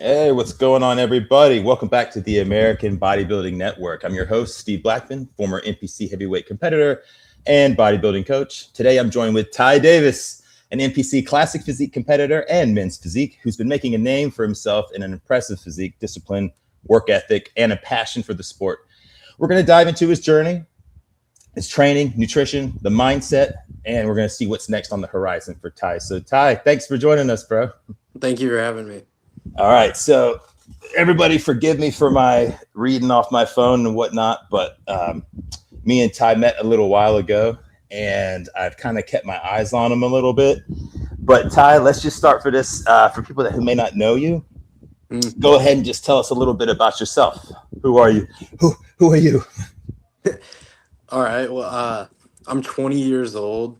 Hey, what's going on, everybody? Welcome back to the American Bodybuilding Network. I'm your host, Steve Blackman, former NPC heavyweight competitor and bodybuilding coach. Today, I'm joined with Ty Davis, an NPC classic physique competitor and men's physique, who's been making a name for himself in an impressive physique, discipline, work ethic, and a passion for the sport. We're going to dive into his journey, his training, nutrition, the mindset, and we're going to see what's next on the horizon for Ty. So, Ty, thanks for joining us, bro. Thank you for having me. All right, so everybody forgive me for my reading off my phone and whatnot, but me and Ty met a little while ago, and I've kind of kept my eyes on him a little bit. But Ty, let's just start for this. For people who may not know you, go ahead and just tell us a little bit about yourself. Who are you? Who are you? All right, well, I'm 20 years old.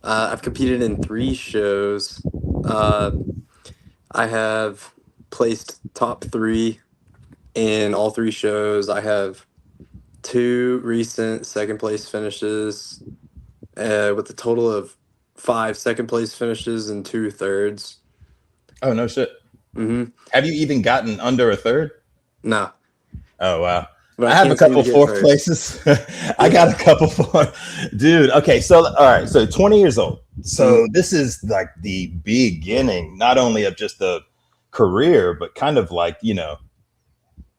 I've competed in 3 shows. I have placed top 3 in all 3 shows. I have 2 recent second place finishes with a total of 5 second place finishes and 2 thirds. Oh, no shit. Mm-hmm. Have you even gotten under a third? No. Oh, wow. But I have a couple fourth places. I got a couple dude. Okay. So, all right. So 20 years old. So this is like the beginning, not only of just the career, but kind of like, you're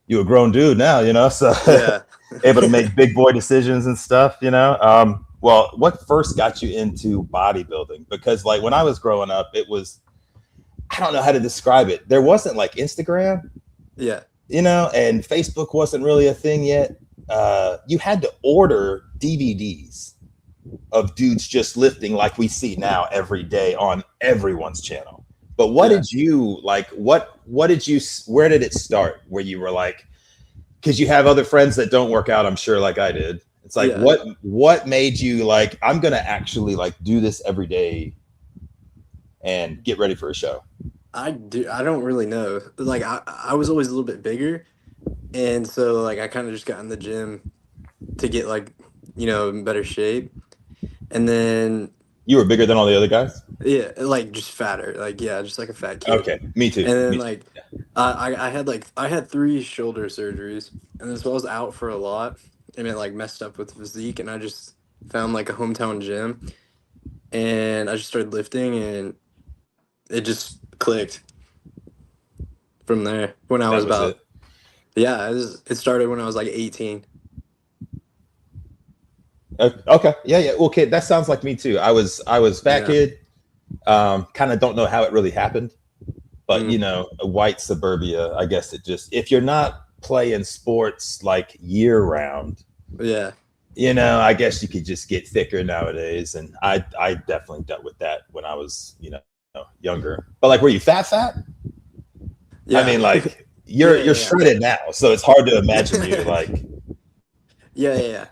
a grown dude now, so Yeah. able to make big boy decisions and stuff, well, what first got you into bodybuilding? Because like when I was growing up, it was, I don't know how to describe it. There wasn't like Instagram. Yeah. And Facebook wasn't really a thing yet. You had to order DVDs of dudes just lifting like we see now every day on everyone's channel. But what did you like? What did you, where did it start? Where you were like, because you have other friends that don't work out, I'm sure, like I did. It's like, what made you like, I'm going to actually like do this every day and get ready for a show? I don't really know. Like I was always a little bit bigger, and so like I kind of just got in the gym to get like in better shape, and then you were bigger than all the other guys. Yeah, like just fatter, like just like a fat kid. Okay, me too. And then I had 3 shoulder surgeries, and then so I was out for a lot, and it like messed up with physique, and I just found like a hometown gym, and I just started lifting, and it just clicked from there when I was about it started when I was like 18. Okay, yeah, okay, that sounds like me too. I was fat kid, kind of don't know how it really happened, but a white suburbia, I guess it just, if you're not playing sports like year round, I guess you could just get thicker nowadays, and I definitely dealt with that when I was younger. But like, were you fat? I mean, like you're shredded now, so it's hard to imagine you like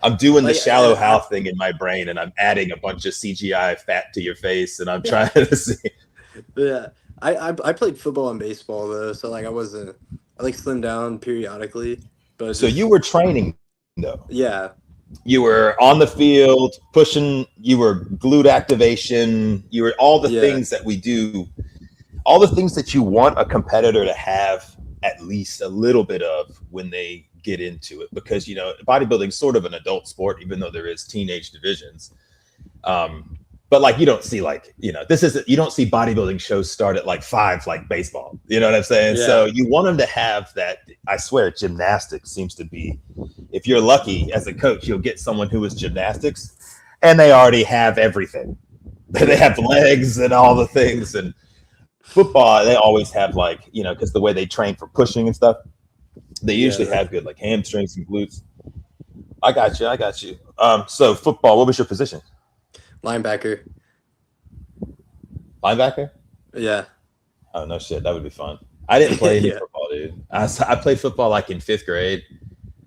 I'm doing the shallow how thing in my brain, and I'm adding a bunch of CGI fat to your face, and I'm trying to see. I played football and baseball though, so like I like slimmed down periodically, but so you were training though. You were on the field pushing, you were glute activation, you were all the things that we do, all the things that you want a competitor to have at least a little bit of when they get into it, because bodybuilding is sort of an adult sport, even though there is teenage divisions. But like, you don't see like, you don't see bodybuilding shows start at like 5, like baseball, you know what I'm saying? So you want them to have that. I swear gymnastics seems to be, if you're lucky as a coach, you'll get someone who is gymnastics and they already have everything. They have legs and all the things. And football, they always have like, because the way they train for pushing and stuff, they usually have good like hamstrings and glutes. I got you. So football, what was your position? Linebacker. Yeah. Oh, no shit. That would be fun. I didn't play any football, dude. I played football like in 5th grade.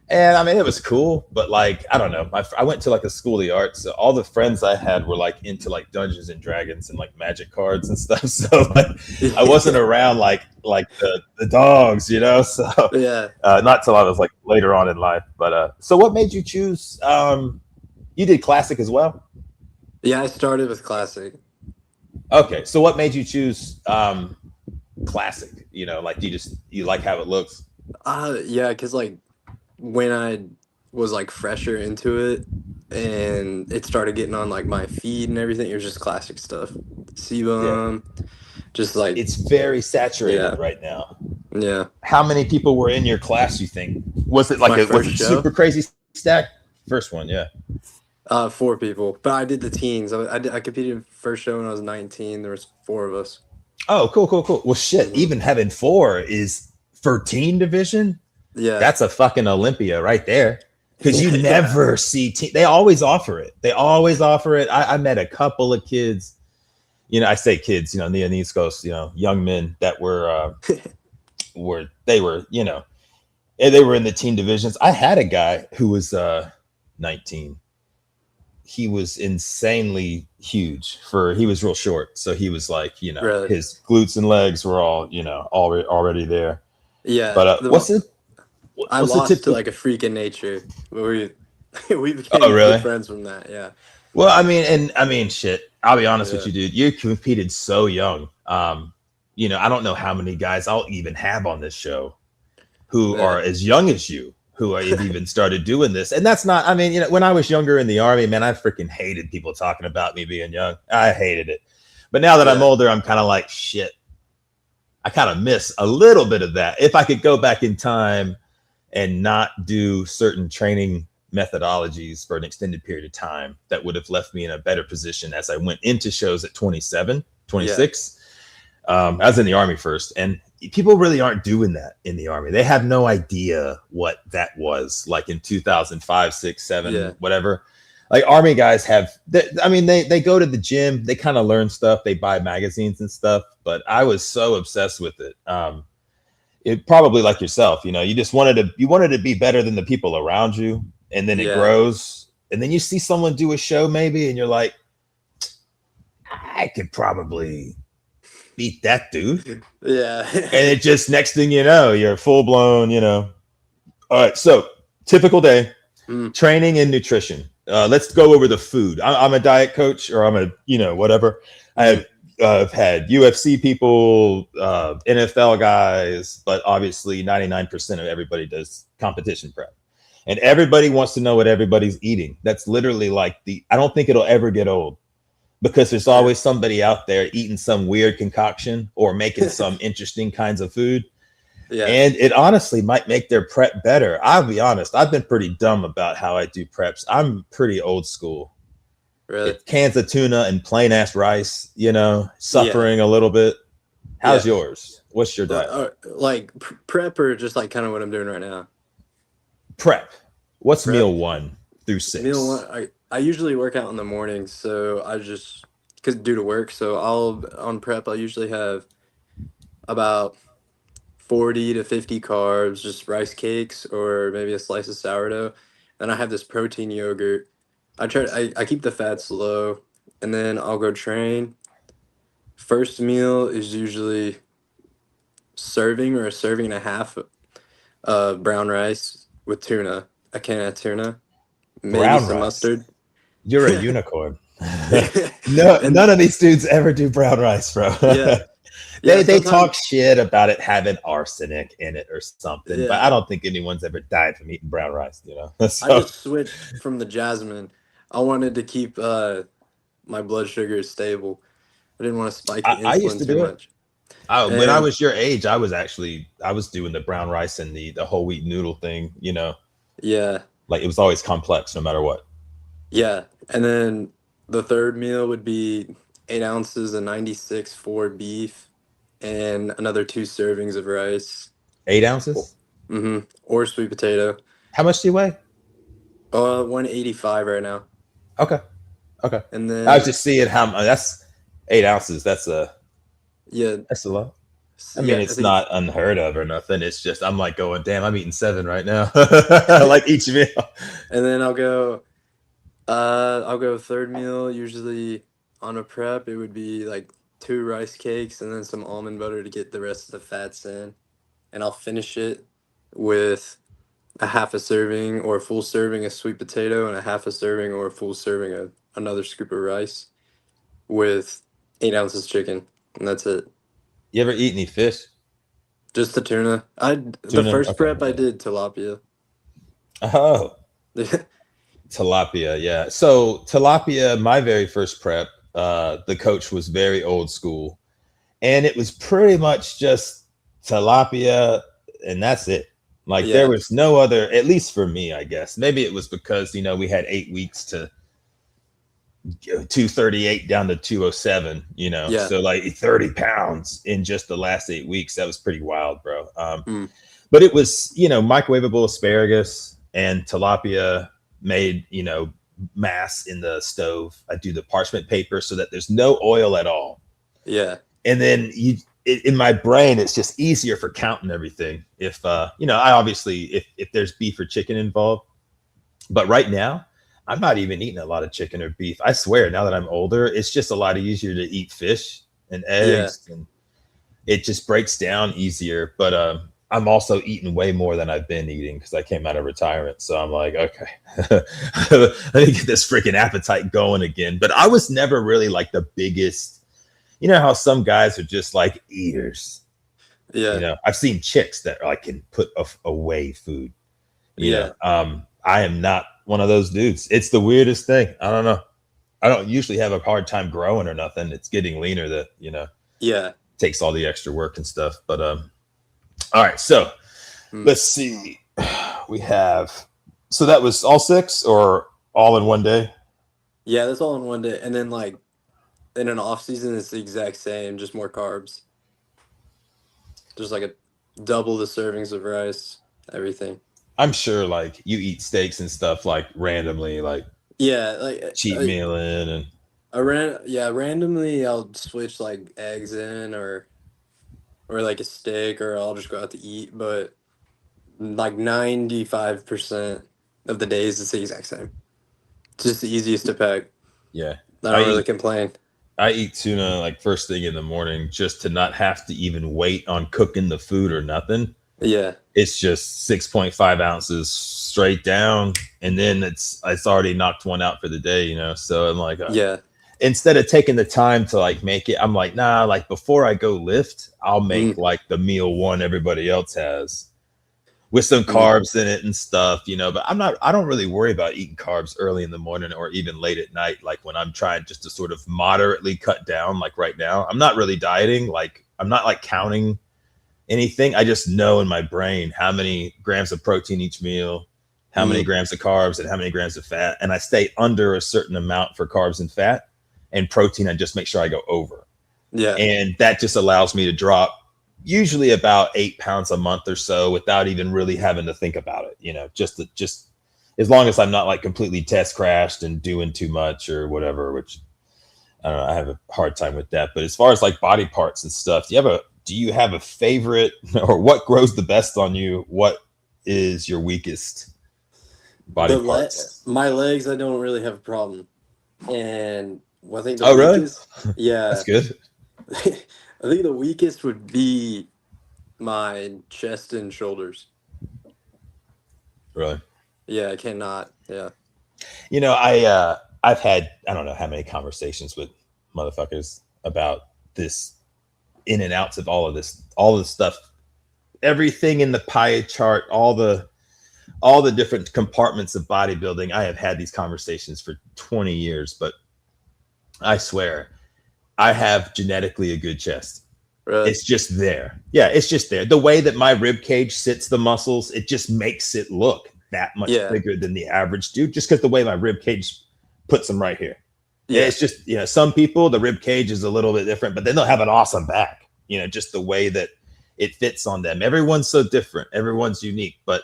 And I mean, it was cool, but like, I don't know. I went to like a school of the arts. So all the friends I had were like into like Dungeons and Dragons and like magic cards and stuff. So like, I wasn't around like the dogs, So not till I was like later on in life. But so what made you choose? You did classic as well? Yeah, I started with classic. Okay, so what made you choose classic? You know, like you like how it looks? Yeah, because like when I was like fresher into it and it started getting on like my feed and everything, it was just classic stuff. Yeah. Sebum, just like, It's very saturated yeah, right now. yeah. How many people were in your class, you think? Was it For like my was first it show, super crazy stack? First one, yeah. 4 people, but I did the teens. I competed first show when I was 19. There was 4 of us. Oh, cool, cool, cool. Well, shit, Hmm. even having 4 is for teen division. Yeah, That's a fucking Olympia right there. Because you yeah, never see they always offer it. They always offer it. I met a couple of kids, you know, I say kids, you know, in the East Coast, you know, young men that were, you know, they were in the teen divisions. I had a guy who was 19. He was insanely huge for he was real short. So he was like, you know, really. his glutes and legs were all, you know, already there. Yeah, But I what's the lost to typical? like a freak in nature, but we we Oh, became good really? friends from that. Yeah, Well, I mean, shit. I'll be honest with yeah, you, dude. You competed so young. You know, I don't know how many guys I'll even have on this show who yeah, are as young as you who have even started doing this. And that's not. I mean, you know, when I was younger in the army, man, I freaking hated people talking about me being young. I hated it. But now that I'm yeah, older, I'm kind of like, shit. I kind of miss a little bit of that. If I could go back in time and not do certain training methodologies for an extended period of time, that would have left me in a better position as I went into shows at 27, yeah, 26. I was in the army first, and people really aren't doing that in the army. They have no idea what that was like in 2005, 6, 7, yeah, whatever. Like army guys have, I mean, they go to the gym, they kind of learn stuff, they buy magazines and stuff. But I was so obsessed with it. It probably like yourself, you know, you wanted to be better than the people around you, and then it yeah, grows, and then you see someone do a show maybe, and you're like, I could probably beat that dude. yeah. And it just next thing you know, you're full blown, you know. All right, so typical day, Mm, training and nutrition. Let's go over the food. I'm a diet coach, or I'm a, you know, whatever. mm, I've had UFC people, NFL guys, but obviously 99% of everybody does competition prep. And everybody wants to know what everybody's eating. That's literally like I don't think it'll ever get old, because there's yeah, always somebody out there eating some weird concoction or making some interesting kinds of food. yeah. And it honestly might make their prep better. I'll be honest, I've been pretty dumb about how I do preps. I'm pretty old school. Really. Cans of tuna and plain ass rice, you know, Yeah, suffering a little bit. yeah. How's yours? What's your diet? Like prep or just like kind of what I'm doing right now. Prep. What's Prep. meal 1 through Meal 6? one. I usually work out in the morning, so I just because due to work. So I'll on prep. I usually have about 40 to 50 carbs, just rice cakes or maybe a slice of sourdough. Then I have this protein yogurt. I keep the fats low, and then I'll go train. First meal is usually serving or a serving and a half of brown rice with tuna, a can of tuna, maybe Brown some rice. mustard. You're a unicorn. Yeah. No, none And of these dudes ever do brown rice, bro. yeah, yeah, They sometimes talk shit about it having arsenic in it or something, but I yeah. don't think anyone's ever died from eating brown rice, you know. I So just switched from the jasmine. I wanted to keep my blood sugar stable. I didn't want to spike the I used insulin to too do it. much. When I And was your age, I was doing the brown rice and the whole wheat noodle thing, you know. yeah, Like it was always complex no matter what. yeah. And then the third meal would be 8 ounces of 96 for beef and another 2 servings of rice. 8 ounces? Mm-hmm. Or sweet potato. How much do you weigh? 185 right now. Okay. Okay. And I was then just seeing how that's 8 ounces. yeah, That's a lot. I mean, yeah, I it's think it's not unheard of or nothing. It's just I'm like going, damn, I'm eating 7 right now. Like each meal. and then I'll go third meal usually on a prep. It would be like 2 rice cakes and then some almond butter to get the rest of the fats in. And I'll finish it with a half a serving or a full serving of sweet potato and a half a serving or a full serving of another scoop of rice with 8 ounces chicken. And that's it. You ever eat any fish? Just the tuna. The first prep I did tilapia. Oh, tilapia, yeah. So tilapia, my very first prep, the coach was very old school, and it was pretty much just tilapia, and that's it. Like there was no other, at least for me, I guess. Maybe it was because we had 8 weeks to 238 down to 207, so like 30 pounds in just the last 8 weeks. That was pretty wild, bro. But it was, microwavable asparagus and tilapia made, mass in the stove. I do the parchment paper so that there's no oil at all. Yeah. And then in my brain, it's just easier for counting everything. If, I obviously, if there's beef or chicken involved, but right now, I'm not even eating a lot of chicken or beef. I swear, now that I'm older, it's just a lot easier to eat fish and eggs, and it just breaks down easier. But I'm also eating way more than I've been eating because I came out of retirement. So I'm like, okay, let me get this freaking appetite going again. But I was never really like the biggest, how some guys are just like eaters. Yeah. I've seen chicks that like can put away food. I am not one of those dudes. It's the weirdest thing. I don't know. I don't usually have a hard time growing or nothing. It's getting leaner that, takes all the extra work and stuff. But all right. So let's see. So that was all 6 or all in one day? Yeah, that's all in one day. And then like in an off season, it's the exact same, just more carbs. Just like double the servings of rice, everything. I'm sure like you eat steaks and stuff like randomly, like like cheat mealing and randomly I'll switch like eggs in or like a steak, or I'll just go out to eat. But like 95% of the days it's the exact same. It's just the easiest to pack. Yeah, I don't really complain. I eat tuna like first thing in the morning just to not have to even wait on cooking the food or nothing. Yeah. It's just 6.5 ounces straight down, and then it's already knocked one out for the day, So I'm like, instead of taking the time to like make it, I'm like, nah, like before I go lift, I'll make like the meal one everybody else has with some carbs in it and stuff, but I don't really worry about eating carbs early in the morning or even late at night. Like when I'm trying just to sort of moderately cut down, like right now, I'm not really dieting. Like I'm not like counting anything. I just know in my brain how many grams of protein each meal, how many grams of carbs, and how many grams of fat. And I stay under a certain amount for carbs and fat, and protein, I just make sure I go over. Yeah. And that just allows me to drop usually about 8 pounds a month or so without even really having to think about it, just as long as I'm not like completely test crashed and doing too much or whatever, which I don't know, I have a hard time with that. But as far as like body parts and stuff, do you have a favorite, or what grows the best on you? What is your weakest body parts? My legs, I don't really have a problem. And I think the weakest, really? Yeah. That's good. I think the weakest would be my chest and shoulders. Really? Yeah, I cannot. Yeah. I've had, I don't know how many conversations with motherfuckers about this in and outs of all of this stuff, everything in the pie chart, all the different compartments of bodybuilding. I have had these conversations for 20 years, but I swear I have genetically a good chest. Really? It's just there. Yeah, it's just there. The way that my rib cage sits the muscles, it just makes it look that much bigger than the average dude, just because the way my rib cage puts them right here. Yeah, it's just, some people, the rib cage is a little bit different, but then they'll have an awesome back, just the way that it fits on them. Everyone's so different. Everyone's unique. But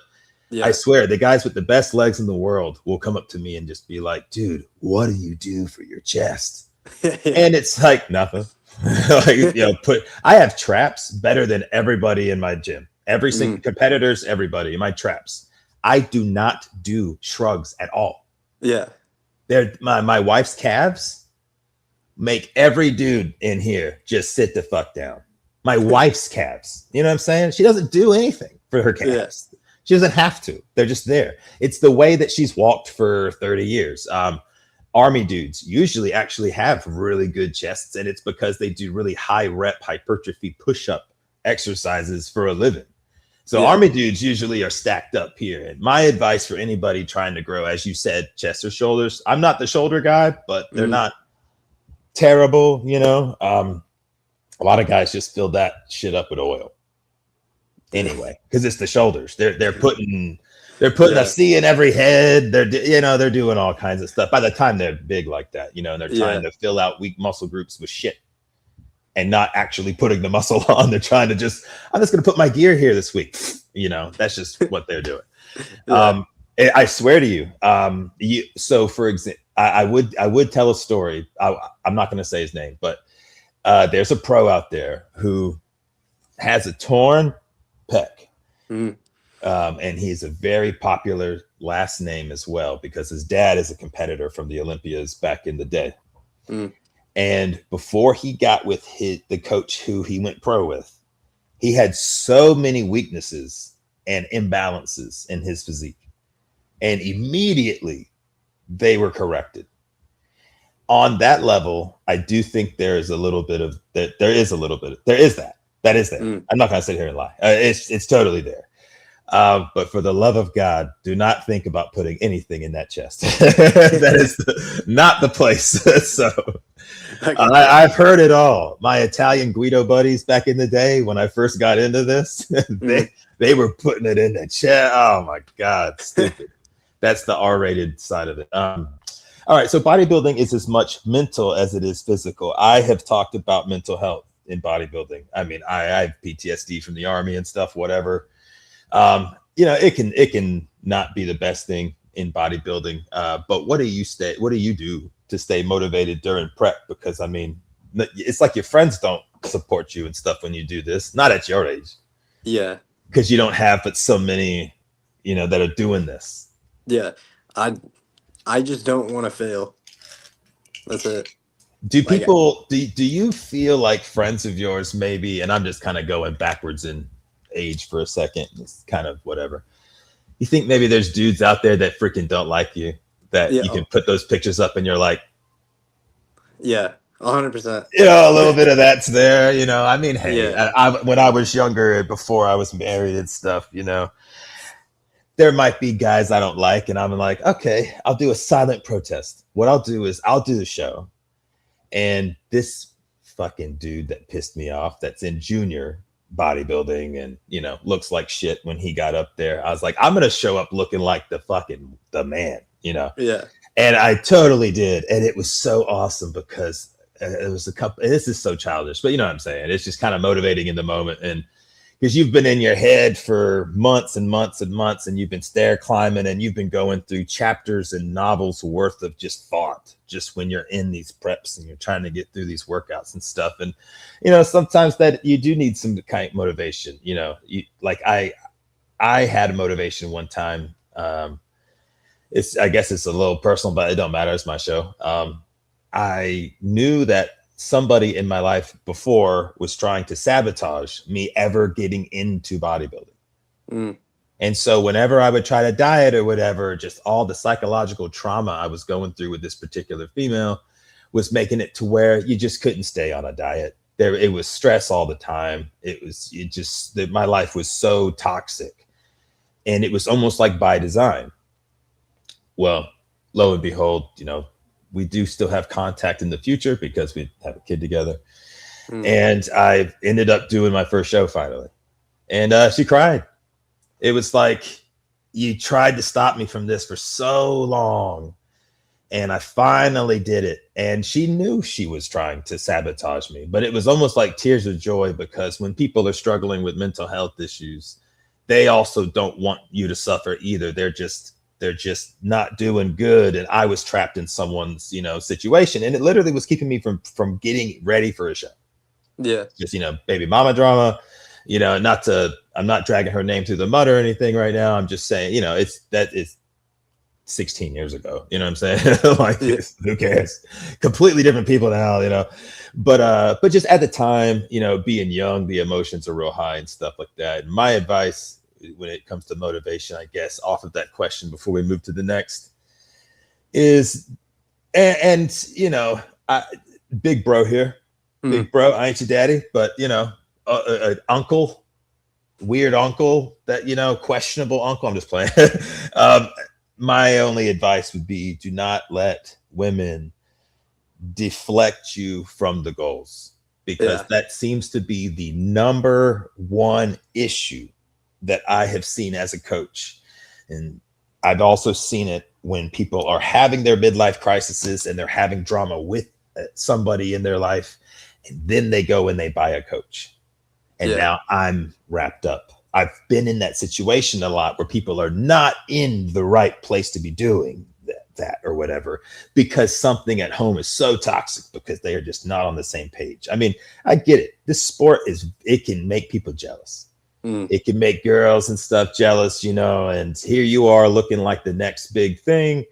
I swear, the guys with the best legs in the world will come up to me and just be like, dude, what do you do for your chest? And it's like nothing. I have traps better than everybody in my gym. Every single competitors, everybody in my traps. I do not do shrugs at all. Yeah. They're my wife's calves make every dude in here just sit the fuck down. My wife's calves. You know what I'm saying? She doesn't do anything for her calves. Yeah. She doesn't have to. They're just there. It's the way that she's walked for 30 years. Army dudes usually actually have really good chests, and it's because they do really high rep hypertrophy push-up exercises for a living. So Yeah. Army dudes usually are stacked up here. And my advice for anybody trying to grow, as you said, chest or shoulders, I'm not the shoulder guy, but they're not terrible, you know. A lot of guys just fill that shit up with oil anyway, because it's the shoulders. They're putting a C in every head. They're doing all kinds of stuff. By the time they're big like that, you know, and they're trying to fill out weak muscle groups with shit and not actually putting the muscle on. They're trying to I'm just going to put my gear here this week. You know, that's just what they're doing. I swear to you. So for example, I would tell a story. I'm not going to say his name, but there's a pro out there who has a torn pec. And he's a very popular last name as well, because his dad is a competitor from the Olympias back in the day. And before he got with the coach who he went pro with, he had so many weaknesses and imbalances in his physique. And immediately they were corrected. On that level, I do think there is a little bit of that. There is that. That is there. I'm not going to sit here and lie. It's totally there. But for the love of God, do not think about putting anything in that chest. That is not the place. So I've heard it all. My Italian Guido buddies back in the day, when I first got into this, they were putting it in the chest. Oh my God, stupid. That's the R-rated side of it. All right, so bodybuilding is as much mental as it is physical. I have talked about mental health in bodybuilding. I mean, I have PTSD from the Army and stuff, whatever. It can not be the best thing in bodybuilding. But what do you do to stay motivated during prep? Because I mean, it's like your friends don't support you and stuff when you do this, not at your age. Yeah. Because you don't have but so many, that are doing this. Yeah. I just don't want to fail. That's it. Do people, do you feel like friends of yours maybe, and I'm just kind of going backwards in age for a second, it's kind of whatever. You think maybe there's dudes out there that freaking don't like you, that you can put those pictures up and you're like, yeah, 100%. A little bit of that's there, I mean, hey, when I was younger, before I was married and stuff, there might be guys I don't like, and I'm like, okay, I'll do a silent protest. What I'll do is I'll do the show, and this fucking dude that pissed me off, that's in junior bodybuilding and, looks like shit when he got up there, I was like, I'm going to show up looking like the man, Yeah. And I totally did. And it was so awesome because it was this is so childish, but you know what I'm saying? It's just kind of motivating in the moment. And because you've been in your head for months and months and months, and you've been stair climbing, and you've been going through chapters and novels worth of just thought, just when you're in these preps and you're trying to get through these workouts and stuff. And, sometimes that you do need some kind of motivation, I had a motivation one time. I guess it's a little personal, but it don't matter. It's my show. I knew that somebody in my life before was trying to sabotage me ever getting into bodybuilding. And so whenever I would try to diet or whatever, just all the psychological trauma I was going through with this particular female was making it to where you just couldn't stay on a diet. It was stress all the time. My life was so toxic, and it was almost like by design. Well, lo and behold, we do still have contact in the future because we have a kid together. And I ended up doing my first show finally. And she cried. It was like, you tried to stop me from this for so long. And I finally did it. And she knew she was trying to sabotage me. But it was almost like tears of joy, because when people are struggling with mental health issues, they also don't want you to suffer either. They're just not doing good. And I was trapped in someone's, situation. And it literally was keeping me from getting ready for a show. Yeah. Just, baby mama drama, I'm not dragging her name through the mud or anything right now. I'm just saying, it's 16 years ago. You know what I'm saying? Who cares? Completely different people now, but just at the time, being young, the emotions are real high and stuff like that. And my advice when it comes to motivation, I guess, off of that question before we move to the next, is, big bro here, big bro, I ain't your daddy, but an uncle, weird uncle that, you know, questionable uncle. I'm just playing. My only advice would be do not let women deflect you from the goals, because that seems to be the number one issue that I have seen as a coach. And I've also seen it when people are having their midlife crises and they're having drama with somebody in their life, and then they go and they buy a coach. And now I'm wrapped up. I've been in that situation a lot where people are not in the right place to be doing that or whatever, because something at home is so toxic, because they are just not on the same page. I mean, I get it. This sport it can make people jealous. It can make girls and stuff jealous, you know, and here you are looking like the next big thing.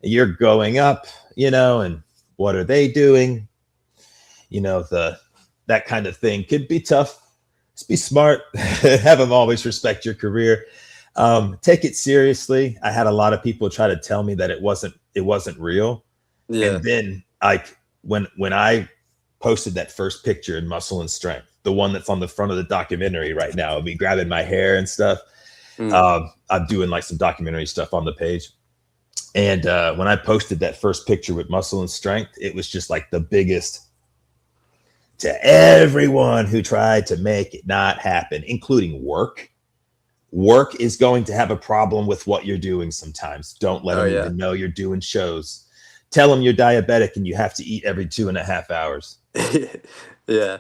You're going up, you know, and what are they doing? You know, that kind of thing could be tough. Just be smart. Have them always respect your career. Take it seriously. I had a lot of people try to tell me that it wasn't real. Yeah. And then when I posted that first picture in Muscle and Strength, the one that's on the front of the documentary right now, of me grabbing my hair and stuff. I'm doing like some documentary stuff on the page. And when I posted that first picture with Muscle and Strength, it was just like the biggest to everyone who tried to make it not happen, including work. Work is going to have a problem with what you're doing sometimes. Don't let them even know you're doing shows. Tell them you're diabetic and you have to eat every 2.5 hours.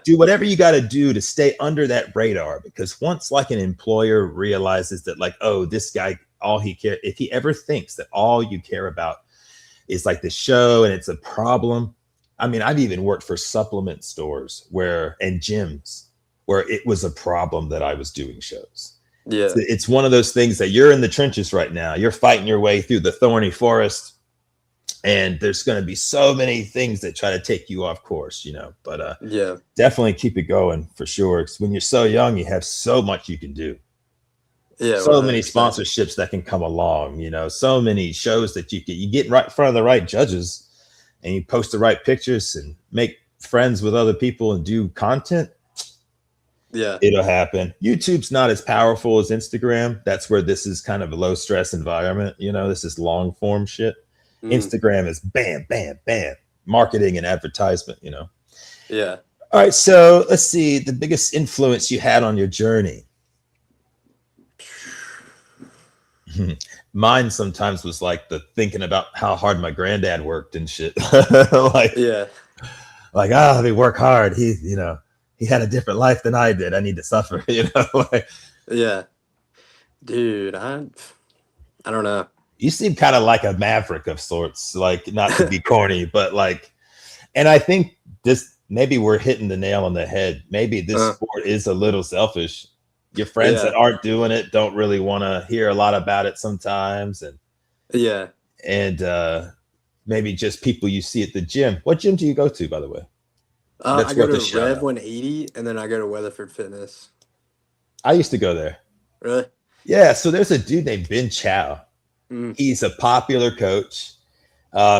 Do whatever you got to do to stay under that radar, because once like an employer realizes that like, oh, this guy, if he ever thinks that all you care about is like the show and it's a problem. I mean, I've even worked for supplement stores and gyms where it was a problem that I was doing shows. Yeah. It's one of those things that you're in the trenches right now. You're fighting your way through the thorny forest, and there's going to be so many things that try to take you off course, you know, but definitely keep it going for sure. Because when you're so young, you have so much you can do. Yeah. So 100%. Many sponsorships that can come along, you know, so many shows that you get right in front of the right judges, and you post the right pictures and make friends with other people and do content. Yeah, it'll happen. YouTube's not as powerful as Instagram. That's where this is kind of a low stress environment. You know, this is long form shit. Instagram is bam, bam, bam, marketing and advertisement, you know? Yeah. All right. So let's see the biggest influence you had on your journey. Mine sometimes was like the thinking about how hard my granddad worked and shit. They work hard. He had a different life than I did. I need to suffer, you know? Dude, I don't know. You seem kind of like a maverick of sorts, like not to be corny, but like, and I think maybe we're hitting the nail on the head. Maybe this sport is a little selfish. Your friends that aren't doing it don't really want to hear a lot about it sometimes. And maybe just people you see at the gym. What gym do you go to, by the way? I go to Rev 180, and then I go to Weatherford Fitness. I used to go there. Really? Yeah. So there's a dude named Ben Chow. He's a popular coach.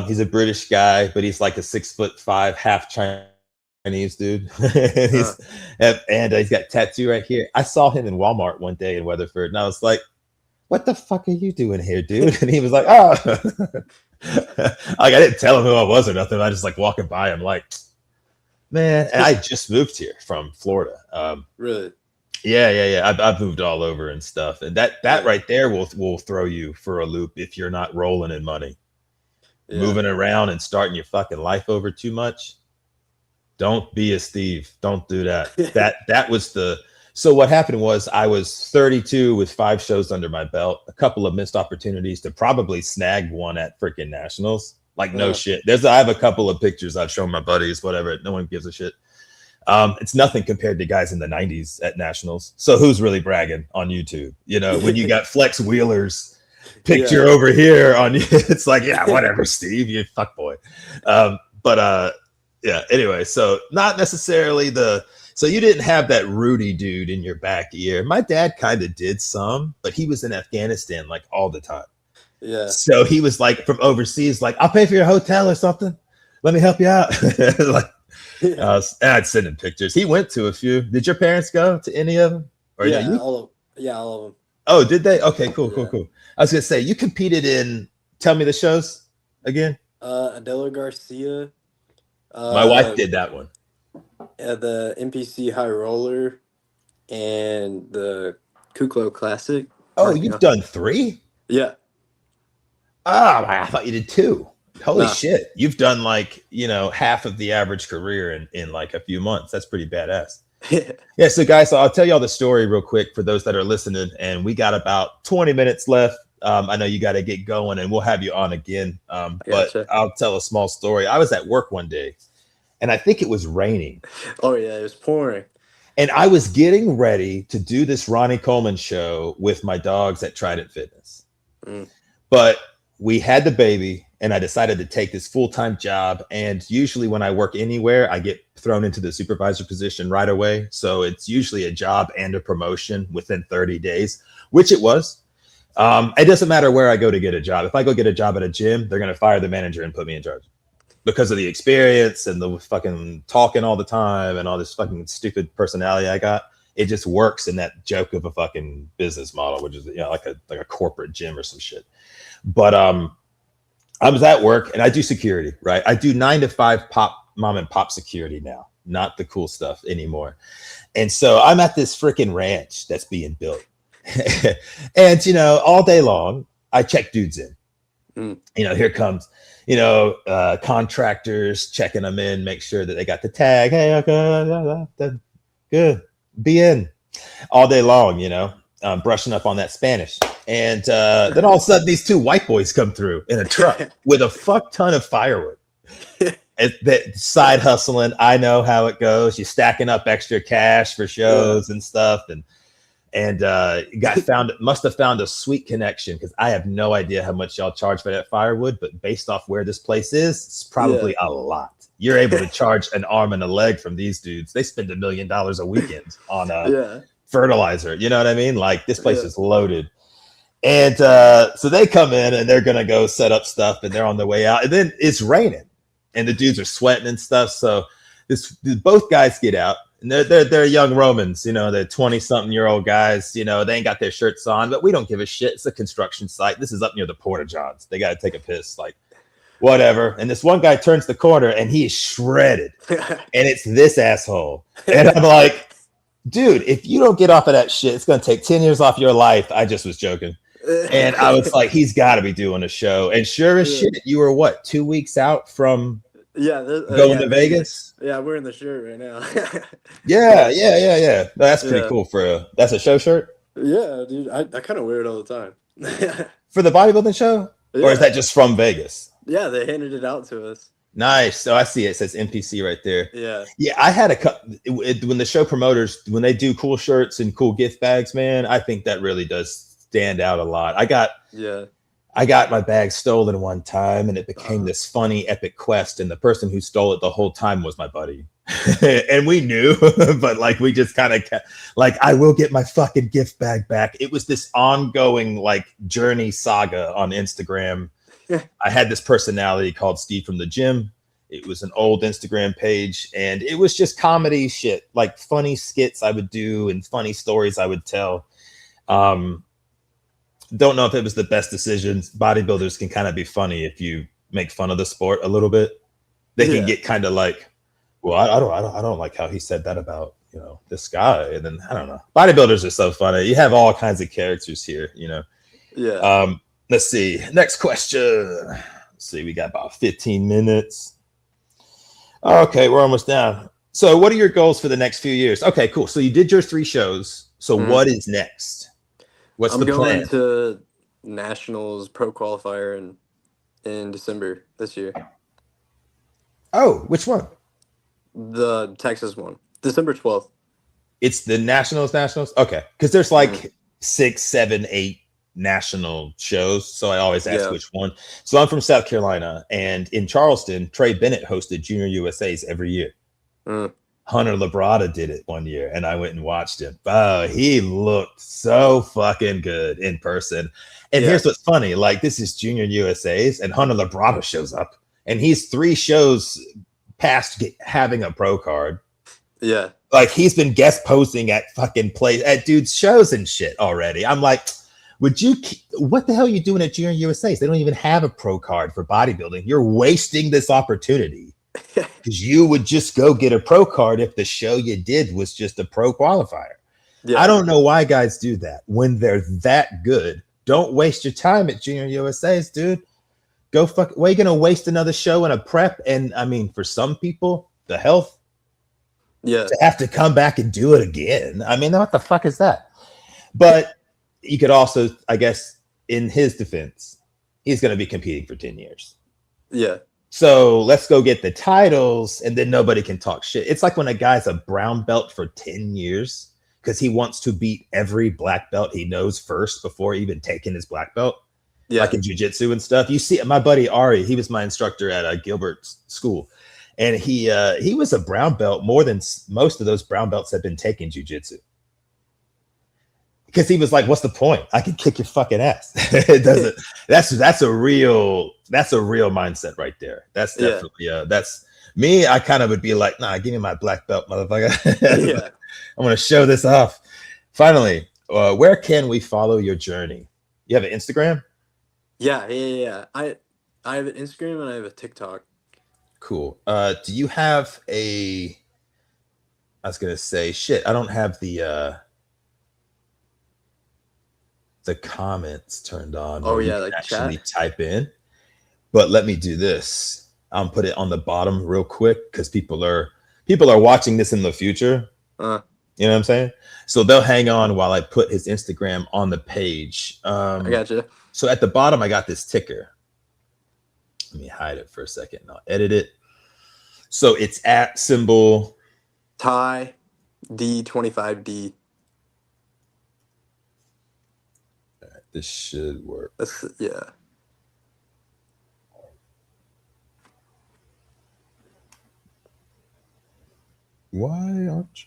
He's a British guy, but he's like a 6'5" half Chinese dude. and he's got a tattoo right here. I saw him in Walmart one day in Weatherford, and I was like, "What the fuck are you doing here, dude?" And he was like, "Oh." I didn't tell him who I was or nothing. I just like walking by him like, man. And I just moved here from Florida. Really? Yeah. I've moved all over and stuff, and that right there will throw you for a loop if you're not rolling in money. Moving around and starting your fucking life over too much. Don't be a Steve. Don't do that. that was so what happened was I was 32 with 5 shows under my belt, a couple of missed opportunities to probably snag one at freaking nationals. Like no shit. I have a couple of pictures I've shown my buddies, whatever. No one gives a shit. It's nothing compared to guys in the 90s at nationals. So who's really bragging on YouTube? You know, when you got Flex Wheeler's picture over here on you, it's like, yeah, whatever, Steve, you fuck boy. Anyway, so not necessarily so you didn't have that Rudy dude in your back ear. My dad kind of did some, but he was in Afghanistan like all the time. Yeah. So he was like from overseas, like, I'll pay for your hotel or something. Let me help you out. I'd send him pictures. He went to a few. Did your parents go to any of them? Or yeah, no, all of them. Oh, did they? Okay, cool. I was gonna say you competed in. Tell me the shows again. Adela Garcia. My wife did that one. The NPC High Roller and the Kuklo Classic. Oh, you've done 3? Yeah. Oh, I thought you did 2. Holy shit. You've done like, half of the average career in like a few months. That's pretty badass. Yeah. So guys, I'll tell y'all the story real quick for those that are listening. And we got about 20 minutes left. I know you got to get going and we'll have you on again. But I'll tell a small story. I was at work one day and I think it was raining. Oh yeah, it was pouring. And I was getting ready to do this Ronnie Coleman show with my dogs at Trident Fitness. But we had the baby and I decided to take this full-time job. And usually when I work anywhere, I get thrown into the supervisor position right away. So it's usually a job and a promotion within 30 days, which it was. It doesn't matter where I go to get a job. If I go get a job at a gym, they're going to fire the manager and put me in charge. Because of the experience and the fucking talking all the time and all this fucking stupid personality I got, it just works in that joke of a fucking business model, which is like a corporate gym or some shit. But I was at work and I do security, right? I do 9 to 5 mom and pop security now, not the cool stuff anymore. And so I'm at this freaking ranch that's being built, and all day long I check dudes in. Here comes. Contractors checking them in, make sure that they got the tag. Hey, okay, good. Be in all day long, brushing up on that Spanish. And then all of a sudden, these 2 white boys come through in a truck with a fuck ton of firewood. That side hustling. I know how it goes. You're stacking up extra cash for shows and stuff. And must have found a sweet connection because I have no idea how much y'all charge for that firewood, but based off where this place is, it's probably a lot. You're able to charge an arm and a leg from these dudes. They spend $1 million a weekend on fertilizer. You know what I mean? Like this place is loaded. And so they come in and they're gonna go set up stuff and they're on their way out. And then it's raining and the dudes are sweating and stuff. So both guys get out. And they're young Romans, they're 20-something-year-old guys, they ain't got their shirts on, but we don't give a shit. It's a construction site. This is up near the Porta Johns. They got to take a piss, like whatever. And this one guy turns the corner and he is shredded. And it's this asshole. And I'm like, dude, if you don't get off of that shit, it's going to take 10 years off your life. I just was joking. And I was like, he's got to be doing a show. And sure as shit, you were 2 weeks out from going to Vegas? Yeah, we're in the shirt right now. Yeah. No, that's pretty cool that's a show shirt? Yeah, dude. I kind of wear it all the time. For the bodybuilding show? Yeah. Or is that just from Vegas? Yeah, they handed it out to us. Nice. So I see it says NPC right there. Yeah. Yeah, I had when the show promoters, when they do cool shirts and cool gift bags, man, I think that really does stand out a lot. I got my bag stolen one time and it became this funny epic quest. And the person who stole it the whole time was my buddy. And we knew, but like, we just kind of I will get my fucking gift bag back. It was this ongoing journey saga on Instagram. I had this personality called Steve from the Gym. It was an old Instagram page and it was just comedy shit, like funny skits I would do and funny stories I would tell. Don't know if it was the best decisions. Bodybuilders can kind of be funny if you make fun of the sport a little bit. They can get kind of like, well, I don't like how he said that about this guy, and then I don't know. Bodybuilders are so funny. You have all kinds of characters here, Yeah. Let's see. Next question. Let's see. We got about 15 minutes. Okay, we're almost down. So, what are your goals for the next few years? Okay, cool. So you did your 3 shows. So what is next? What's the plan? I'm going to Nationals Pro Qualifier in December this year. Oh, which one? The Texas one. December 12th. It's the Nationals? Okay. Because there's 6, 7, 8 national shows. So I always ask which one. So I'm from South Carolina. And in Charleston, Trey Bennett hosted Junior USAs every year. Hunter Labrada did it one year, and I went and watched him. Oh, he looked so fucking good in person. And here's what's funny. This is Junior USA's, and Hunter Labrada shows up, and he's 3 shows past having a pro card. Yeah. Like, he's been guest posting at fucking at dudes' shows and shit already. I'm like, what the hell are you doing at Junior USA's? They don't even have a pro card for bodybuilding. You're wasting this opportunity. Because you would just go get a pro card if the show you did was just a pro qualifier. Yeah. I don't know why guys do that when they're that good. Don't waste your time at Junior USA's, dude. Go fuck. Why are you gonna waste another show in a prep? And I mean, for some people, the health. Yeah. To have to come back and do it again. I mean, what the fuck is that? But you could also, I guess, in his defense, he's gonna be competing for 10 years. Yeah. So let's go get the titles, and then nobody can talk shit. It's like when a guy's a brown belt for 10 years because he wants to beat every black belt he knows first before even taking his black belt. Yeah. Like in jiu-jitsu and stuff. You see, my buddy Ari, he was my instructor at Gilbert's school. And he was a brown belt more than most of those brown belts have been taking jiu-jitsu. Because he was like, what's the point? I can kick your fucking ass. It doesn't. That's a real mindset right there. That's definitely that's me. I kind of would be like, nah, give me my black belt, motherfucker. Yeah. I'm gonna show this off. Finally, where can we follow your journey? You have an Instagram? Yeah. I have an Instagram and I have a TikTok. Cool. Do you have I was gonna say shit. I don't have the comments turned on. Oh yeah, like actually chat? Type in. But let me do this. I'll put it on the bottom real quick because people are watching this in the future. You know what I'm saying? So they'll hang on while I put his Instagram on the page. I gotcha. So at the bottom, I got this ticker. Let me hide it for a second and I'll edit it. So it's @ Ty D25D. This should work. Yeah. Why aren't you?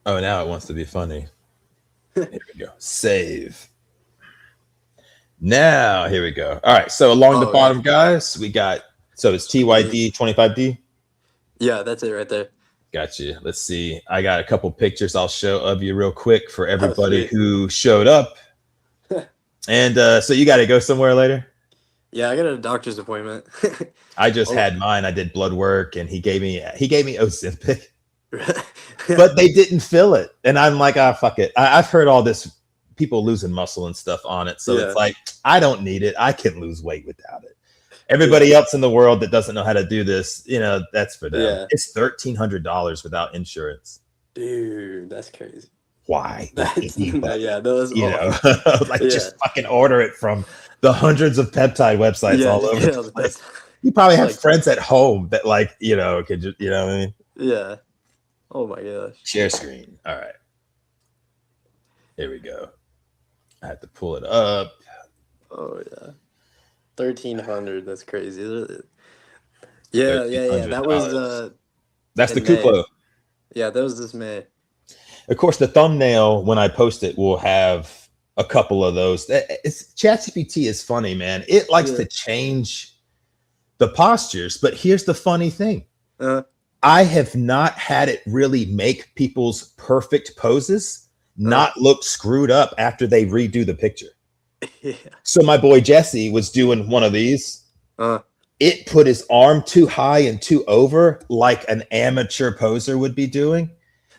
Oh, now it wants to be funny. Here we go. Save. Now, here we go. All right. So along the bottom, guys, we got, so it's TYD 25D. Yeah, that's it right there. Gotcha. Let's see. I got a couple pictures I'll show of you real quick for everybody who showed up. And so you got to go somewhere later? Yeah, I got a doctor's appointment. I just had mine. I did blood work and he gave me Ozempic. But they didn't fill it. And I'm like, fuck it. I've heard all this, people losing muscle and stuff on it. So it's like, I don't need it. I can lose weight without it. Everybody else in the world that doesn't know how to do this, that's for them. Yeah. It's $1,300 without insurance. Dude, that's crazy. Why? Just fucking order it from the hundreds of peptide websites all over the place. You probably have friends at home that could just, you know what I mean? Yeah. Oh my gosh. Share screen. All right. Here we go. I have to pull it up. Oh yeah. 1,300. That's crazy. Yeah. That was that's the Kuplo. Yeah, that was this May. Of course, the thumbnail when I post it will have a couple of those. ChatGPT is funny, man. It likes to change the postures, but here's the funny thing. I have not had it really make people's perfect poses not look screwed up after they redo the picture. Yeah. So my boy Jesse was doing one of these. It put his arm too high and too over like an amateur poser would be doing.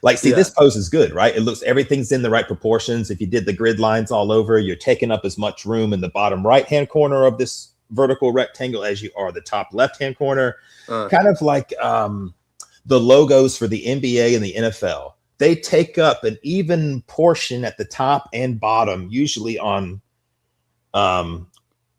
Like, see, this pose is good, right? It looks, everything's in the right proportions. If you did the grid lines all over, you're taking up as much room in the bottom right-hand corner of this vertical rectangle as you are the top left-hand corner. Kind of like the logos for the NBA and the NFL. They take up an even portion at the top and bottom, usually on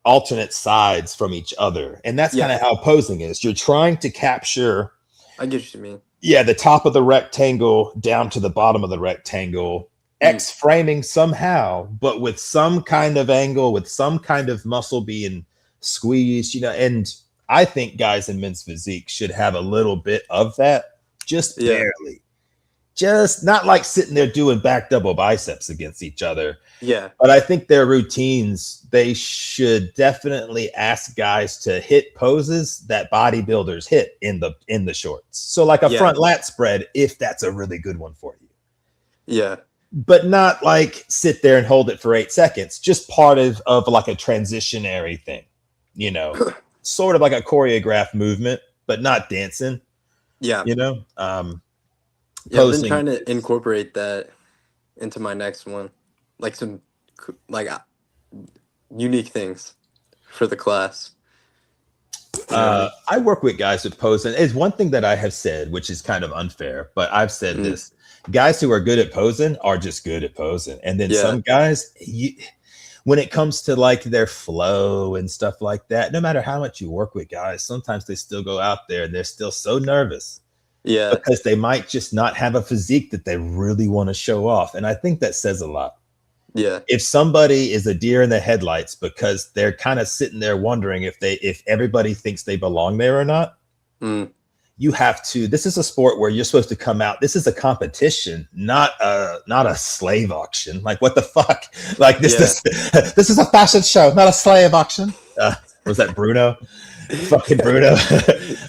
alternate sides from each other. And that's kind of how posing is. You're trying to capture, I get what you mean. Yeah, the top of the rectangle down to the bottom of the rectangle, X framing somehow, but with some kind of angle, with some kind of muscle being squeezed, and I think guys in men's physique should have a little bit of that, just barely. just not like sitting there doing back double biceps against each other. Yeah. But I think their routines, they should definitely ask guys to hit poses that bodybuilders hit in the shorts. So like a front lat spread, if that's a really good one for you. Yeah. But not like sit there and hold it for 8 seconds, just part of like a transitionary thing, you know, sort of like a choreographed movement, but not dancing. Yeah. You know? I've been trying to incorporate that into my next one. Like some like unique things for the class. I work with guys with posing. It's one thing that I have said, which is kind of unfair, but I've said this. Guys who are good at posing are just good at posing. And then some guys, when it comes to like their flow and stuff like that, no matter how much you work with guys, sometimes they still go out there and they're still so nervous. Yeah. Because they might just not have a physique that they really want to show off. And I think that says a lot. Yeah. If somebody is a deer in the headlights because they're kind of sitting there wondering if everybody thinks they belong there or not, you have to. This is a sport where you're supposed to come out. This is a competition, not a slave auction. Like what the fuck? Like this is a fashion show, not a slave auction. Was that Bruno? Fucking Bruno.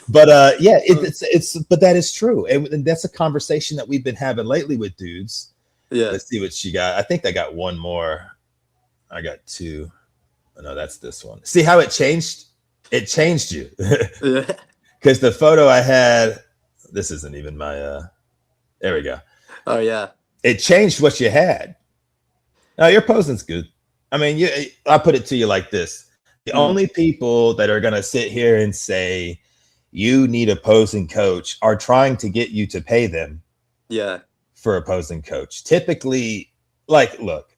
But it's but that is true, and that's a conversation that we've been having lately with dudes. Yeah. Let's see what she got. I think I got one more. I got two. Oh, no, that's this one. See how it changed? It changed you. Because the photo I had, this isn't even my, there we go. Oh, yeah. It changed what you had. Now, your posing's good. I mean, I put it to you like this. The only people that are going to sit here and say, you need a posing coach are trying to get you to pay them. Yeah. For a posing coach. Typically, like, look,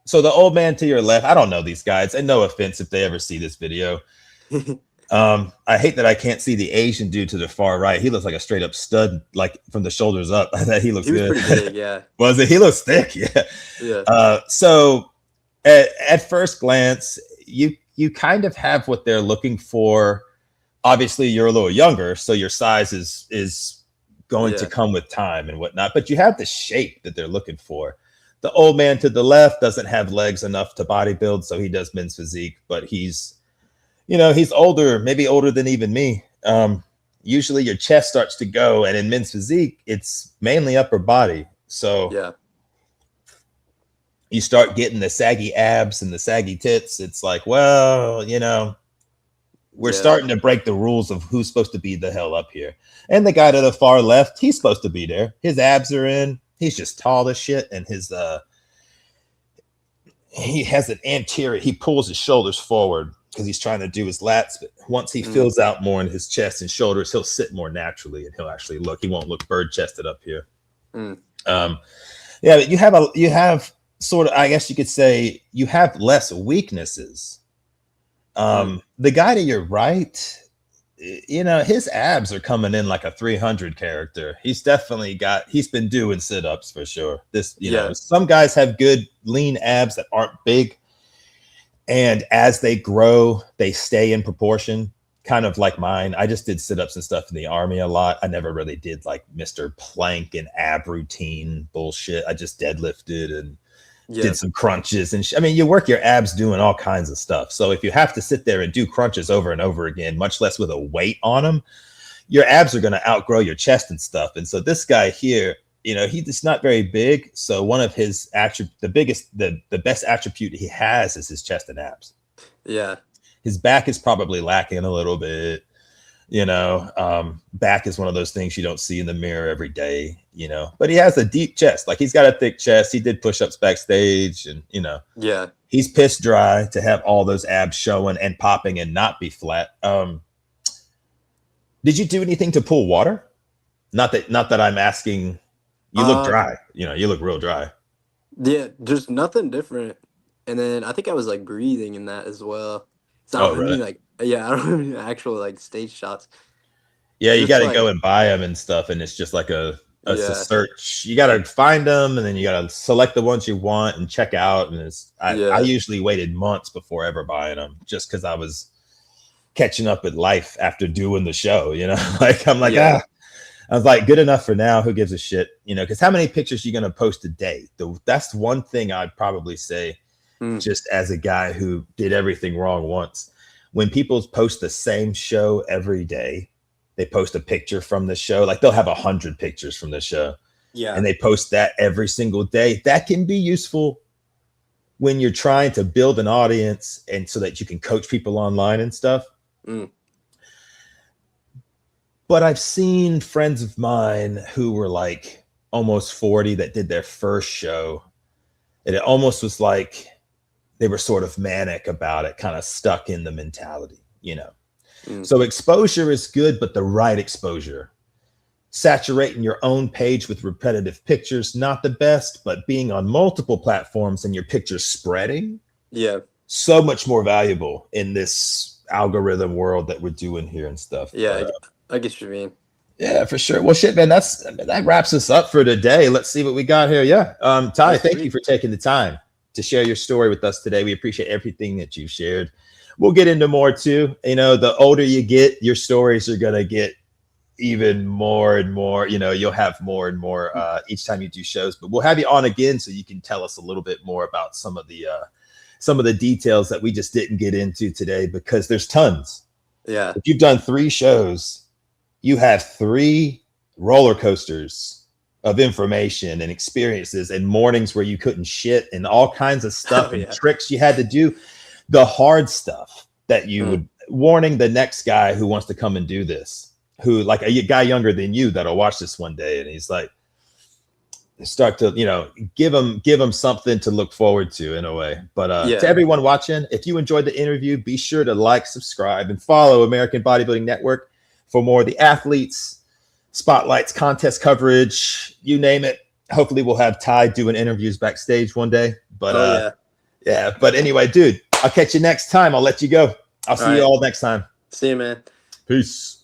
so the old man to your left, I don't know these guys, and no offense if they ever see this video. I hate that I can't see the Asian dude to the far right. He looks like a straight up stud, like from the shoulders up. He looks good. Pretty big, yeah. Was it? He looks thick, yeah. Yeah. So at first glance, you kind of have what they're looking for. Obviously, you're a little younger, so your size is going to come with time and whatnot. But you have the shape that they're looking for. The old man to the left doesn't have legs enough to bodybuild, so he does men's physique, but he's older, maybe older than even me. Usually your chest starts to go, and in men's physique, it's mainly upper body. So you start getting the saggy abs and the saggy tits. It's like, well, we're starting to break the rules of who's supposed to be the hell up here. And the guy to the far left, he's supposed to be there. His abs are in. He's just tall as shit, and he has an anterior. He pulls his shoulders forward because he's trying to do his lats. But once he fills out more in his chest and shoulders, he'll sit more naturally, and he'll actually look. He won't look bird chested up here. But you have sort of, I guess you could say, you have less weaknesses. The guy to your right, his abs are coming in like a 300 character. He's been doing sit-ups for sure. Some guys have good lean abs that aren't big, and as they grow, they stay in proportion, kind of like mine. I just did sit-ups and stuff in the Army a lot. I never really did like Mr. Plank and ab routine bullshit. I just deadlifted and did some crunches and I mean, you work your abs doing all kinds of stuff. So if you have to sit there and do crunches over and over again, much less with a weight on them, your abs are going to outgrow your chest and stuff. And so this guy here, he's not very big. So one of his the best attribute he has is his chest and abs. Yeah. His back is probably lacking a little bit. Back is one of those things you don't see in the mirror every day, but he has a deep chest. Like he's got a thick chest. He did push-ups backstage and, he's piss dry to have all those abs showing and popping and not be flat. Did you do anything to pull water? Not that I'm asking. You look dry, you look real dry. Yeah. Just nothing different. And then I think I was like breathing in that as well. So I don't have any actual like stage shots. Yeah, you got to go and buy them and stuff, and it's just like a search. You got to find them, and then you got to select the ones you want and check out. And I usually waited months before ever buying them, just because I was catching up with life after doing the show. I'm like, I was like, good enough for now. Who gives a shit? You know, because how many pictures are you going to post a day? That's one thing I'd probably say, just as a guy who did everything wrong once. When people post the same show every day, they post a picture from the show. Like they'll have 100 pictures from the show. Yeah. And they post that every single day. That can be useful when you're trying to build an audience and so that you can coach people online and stuff. But I've seen friends of mine who were like almost 40 that did their first show. And it almost was like they were sort of manic about it, kind of stuck in the mentality, you know? So exposure is good, but the right exposure. Saturating your own page with repetitive pictures, not the best, but being on multiple platforms and your pictures spreading. Yeah. So much more valuable in this algorithm world that we're doing here and stuff. Yeah, I get what you mean. Yeah, for sure. Well, shit, man, that wraps us up for today. Let's see what we got here. Yeah. Ty, thank you for taking the time to share your story with us today. We appreciate everything that you shared. We'll get into more too. You know, the older you get, your stories are going to get even more and more, you know, you'll have more and more each time you do shows, but we'll have you on again so you can tell us a little bit more about some of the details that we just didn't get into today, because there's tons. Yeah. If you've done 3 shows, you have 3 roller coasters of information and experiences and mornings where you couldn't shit and all kinds of stuff and tricks you had to do. The hard stuff that you would, warning the next guy who wants to come and do this, who like a guy younger than you that'll watch this one day, and he's like, start to, you know, give him something to look forward to in a way. But to everyone watching, if you enjoyed the interview, be sure to like, subscribe, and follow American Bodybuilding Network for more of the athletes, spotlights, contest coverage, you name it. Hopefully we'll have Ty doing interviews backstage one day. But yeah. But anyway, dude, I'll catch you next time. I'll let you go. I'll see you all next time. See you, man. Peace.